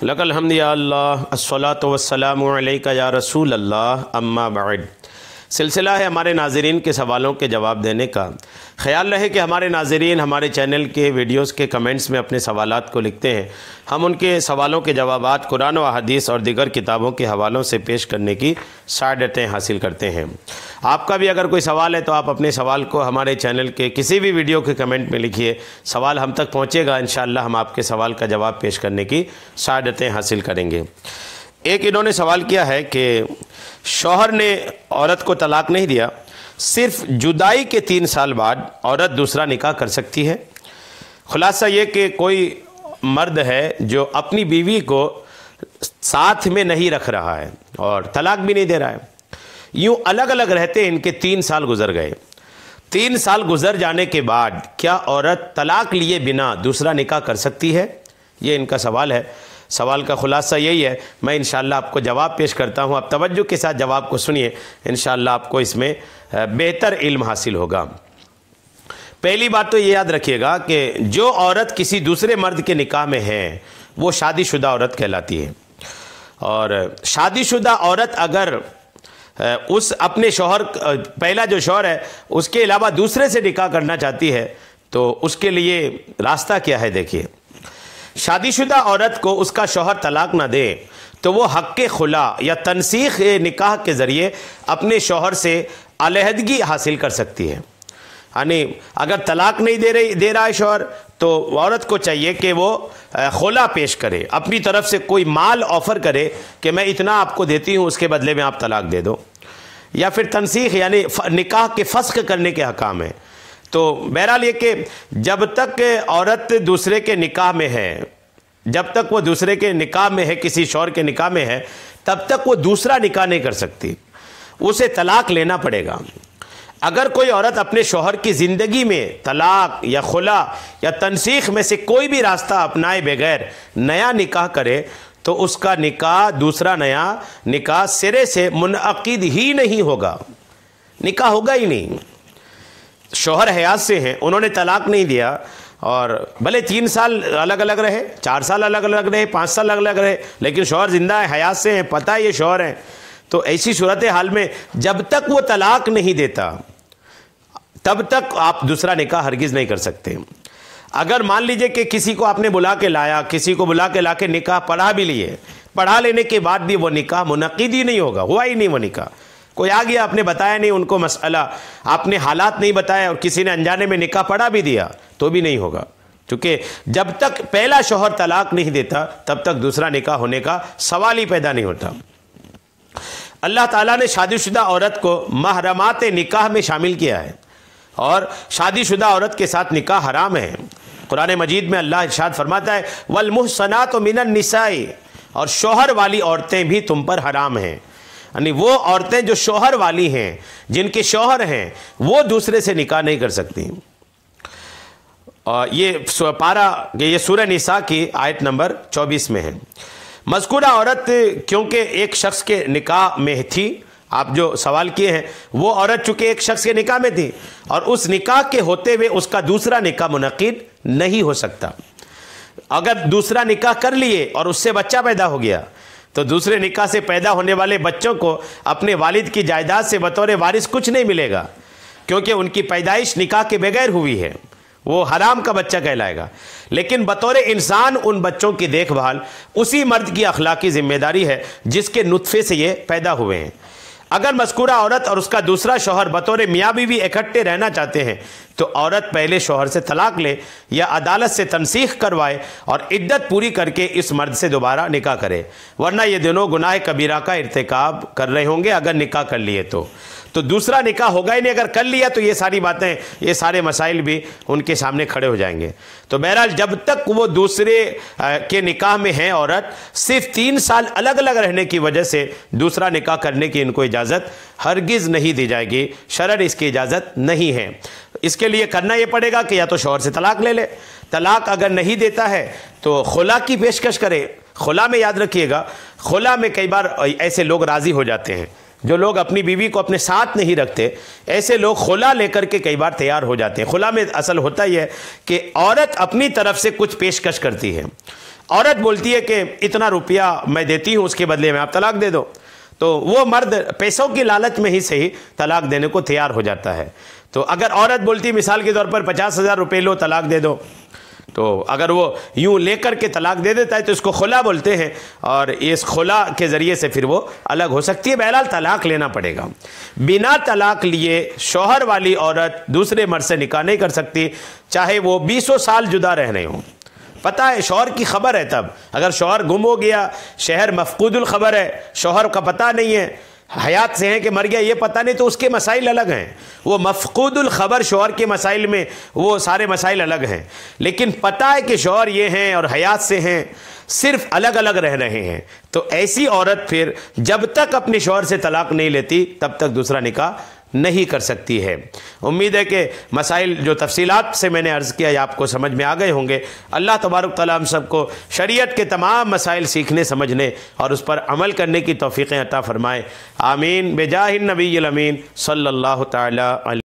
Luck अलहम्द या अल्लाह अस्सलातु वस्सलामु अलैका या रसूल अल्लाह अम्मा बाद। सिलसिला है हमारे नाज़रीन के सवालों के जवाब देने का। ख़याल रहे कि हमारे नाज़रीन हमारे चैनल के वीडियोस के कमेंट्स में अपने सवालात को लिखते हैं। हम उनके सवालों के जवाबात कुरान व हदीस और दीगर किताबों के हवालों से पेश करने की सआदतें हासिल करते हैं। आपका भी अगर कोई सवाल है तो आप अपने सवाल को हमारे चैनल के किसी भी वीडियो के कमेंट में लिखिए। सवाल हम तक पहुँचेगा, इंशाअल्लाह हम आपके सवाल का जवाब पेश करने की सआदतें हासिल करेंगे। एक इन्होंने सवाल किया है कि शौहर ने औरत को तलाक नहीं दिया, सिर्फ जुदाई के 3 साल बाद औरत दूसरा निकाह कर सकती है। खुलासा ये कि कोई मर्द है जो अपनी बीवी को साथ में नहीं रख रहा है और तलाक भी नहीं दे रहा है, यूँ अलग अलग रहते इनके 3 साल गुजर गए। 3 साल गुजर जाने के बाद क्या औरत तलाक लिए बिना दूसरा निकाह कर सकती है? ये इनका सवाल है। सवाल का खुलासा यही है, मैं इंशाअल्लाह आपको जवाब पेश करता हूँ। आप तवज्जो के साथ जवाब को सुनिए, इंशाअल्लाह आपको इसमें बेहतर इल्म हासिल होगा। पहली बात तो ये याद रखिएगा कि जो औरत किसी दूसरे मर्द के निकाह में है वो शादीशुदा औरत कहलाती है। और शादीशुदा औरत अगर उस अपने शौहर, पहला जो शौहर है उसके अलावा दूसरे से निकाह करना चाहती है तो उसके लिए रास्ता क्या है? देखिए, शादीशुदा औरत को उसका शौहर तलाक ना दे तो वो हक़ खुला या तनसीख निकाह के ज़रिए अपने शौहर से अलहदगी हासिल कर सकती है। यानी अगर तलाक नहीं दे रहा है शौहर तो औरत को चाहिए कि वो खुला पेश करे, अपनी तरफ से कोई माल ऑफ़र करे कि मैं इतना आपको देती हूँ, उसके बदले में आप तलाक दे दो। या फिर तनसीख यानी निकाह के फस्ख करने के हकाम है। तो बहरहाल ये कि जब तक औरत दूसरे के निकाह में है, जब तक वो दूसरे के निकाह में है, किसी शौहर के निकाह में है, तब तक वो दूसरा निकाह नहीं कर सकती, उसे तलाक लेना पड़ेगा। अगर कोई औरत अपने शौहर की ज़िंदगी में तलाक या खुला या तनसीख में से कोई भी रास्ता अपनाए बगैर नया निकाह करे तो उसका निकाह, दूसरा नया निकाह सिरे से मुनअक़िद ही नहीं होगा, निकाह होगा ही नहीं। शौहर हयात से हैं, उन्होंने तलाक नहीं दिया और भले 3 साल अलग अलग रहे, 4 साल अलग अलग रहे, 5 साल अलग अलग रहे, लेकिन शौहर ज़िंदा है, हयात से हैं, पता है ये शौहर हैं। तो ऐसी सूरत हाल में जब तक वो तलाक नहीं देता तब तक आप दूसरा निकाह हरगिज़ नहीं कर सकते। अगर मान लीजिए कि किसी को आपने बुला के लाया, किसी को बुला के ला के निकाह पढ़ा भी लिए, पढ़ा लेने के बाद भी वो निकाह मुनक़िद ही नहीं होगा, हुआ ही नहीं वो निकाह। कोई आ गया, आपने बताया नहीं उनको मसला, आपने हालात नहीं बताया और किसी ने अनजाने में निकाह पढ़ा भी दिया तो भी नहीं होगा, क्योंकि जब तक पहला शौहर तलाक नहीं देता तब तक दूसरा निकाह होने का सवाल ही पैदा नहीं होता। अल्लाह ताला ने शादीशुदा औरत को महरमात निकाह में शामिल किया है और शादीशुदा औरत के साथ निकाह हराम है। कुरान मजीद में अल्लाह इरशाद फरमाता है वल मुहसनातु मिनन निसाई, और शौहर वाली औरतें भी तुम पर हराम हैं। यानी वो औरतें जो शौहर वाली हैं, जिनके शौहर हैं, वो दूसरे से निकाह नहीं कर सकती। और ये सूरह निसा की आयत नंबर 24 में है। मज़कूरा औरत क्योंकि एक शख्स के निकाह में थी, आप जो सवाल किए हैं वो औरत चूँकि एक शख्स के निकाह में थी और उस निकाह के होते हुए उसका दूसरा निकाह मुनक़िद नहीं हो सकता। अगर दूसरा निकाह कर लिए और उससे बच्चा पैदा हो गया तो दूसरे निकाह से पैदा होने वाले बच्चों को अपने वालिद की जायदाद से बतौर वारिस कुछ नहीं मिलेगा, क्योंकि उनकी पैदाइश निकाह के बगैर हुई है, वो हराम का बच्चा कहलाएगा। लेकिन बतौर इंसान उन बच्चों की देखभाल उसी मर्द की अखलाकी जिम्मेदारी है जिसके नुत्फे से ये पैदा हुए हैं। अगर मज़कूरा औरत और उसका दूसरा शौहर बतौर मियाँ बीवी इकट्ठे रहना चाहते हैं तो औरत पहले शौहर से तलाक ले या अदालत से तनसीख करवाए और इद्दत पूरी करके इस मर्द से दोबारा निकाह करे, वरना ये दोनों गुनाह कबीरा का इर्तिकाब कर रहे होंगे अगर निकाह कर लिए तो दूसरा निकाह होगा ही नहीं। अगर कर लिया तो ये सारी बातें, ये सारे मसाइल भी उनके सामने खड़े हो जाएंगे। तो बहरहाल जब तक वो दूसरे के निकाह में है औरत, सिर्फ 3 साल अलग अलग रहने की वजह से दूसरा निकाह करने की इनको इजाज़त हरगिज़ नहीं दी जाएगी, शरअन इसकी इजाज़त नहीं है। इसके लिए करना ये पड़ेगा कि या तो शौहर से तलाक ले ले, तलाक अगर नहीं देता है तो खुला की पेशकश करे। खुला में याद रखिएगा, खुला में कई बार ऐसे लोग राज़ी हो जाते हैं, जो लोग अपनी बीवी को अपने साथ नहीं रखते, ऐसे लोग खुला लेकर के कई बार तैयार हो जाते हैं। खुला में असल होता ही है कि औरत अपनी तरफ से कुछ पेशकश करती है, عورت بولتی ہے کہ اتنا روپیہ میں دیتی ہوں، اس کے بدلے میں آپ طلاق دے دو، تو وہ مرد پیسوں کی لالچ میں ہی صحیح طلاق دینے کو تیار ہو جاتا ہے۔ تو اگر عورت بولتی مثال کے طور پر 50,000 روپے لو طلاق دے دو، تو اگر وہ یوں لے کر کے طلاق دے دیتا ہے تو اس کو خلا بولتے ہیں، اور اس خلا کے ذریعے سے پھر وہ الگ ہو سکتی ہے۔ بہرحال طلاق لینا پڑے گا۔ بنا طلاق لیے شوہر والی عورت دوسرے مرد سے نکاح نہیں کر سکتی، چاہے وہ 20 سال جدا رہ رہے ہوں۔ پتہ ہے شوہر کی خبر ہے، تب اگر شوہر گم ہو گیا، شہر مفقود الخبر ہے، شوہر کا پتہ نہیں ہے، حیات سے ہیں کہ مر گیا یہ پتہ نہیں، تو اس کے مسائل الگ ہیں۔ وہ مفقود الخبر شوہر کے مسائل میں وہ سارے مسائل الگ ہیں، لیکن پتہ ہے کہ شوہر یہ ہیں اور حیات سے ہیں، صرف الگ الگ رہ رہے ہیں، تو ایسی عورت پھر جب تک اپنے شوہر سے طلاق نہیں لیتی تب تک دوسرا نکاح نہیں کر سکتی ہے۔ امید ہے کہ مسائل جو تفصیلات سے میں نے عرض کیا یہ آپ کو سمجھ میں آ گئے ہوں گے۔ اللہ تبارک تعالیٰ ہم سب کو شریعت کے تمام مسائل سیکھنے، سمجھنے اور اس پر عمل کرنے کی توفیقیں عطا فرمائے۔ آمین بجاہ النبی الامین صلی اللہ تعالیٰ علیہ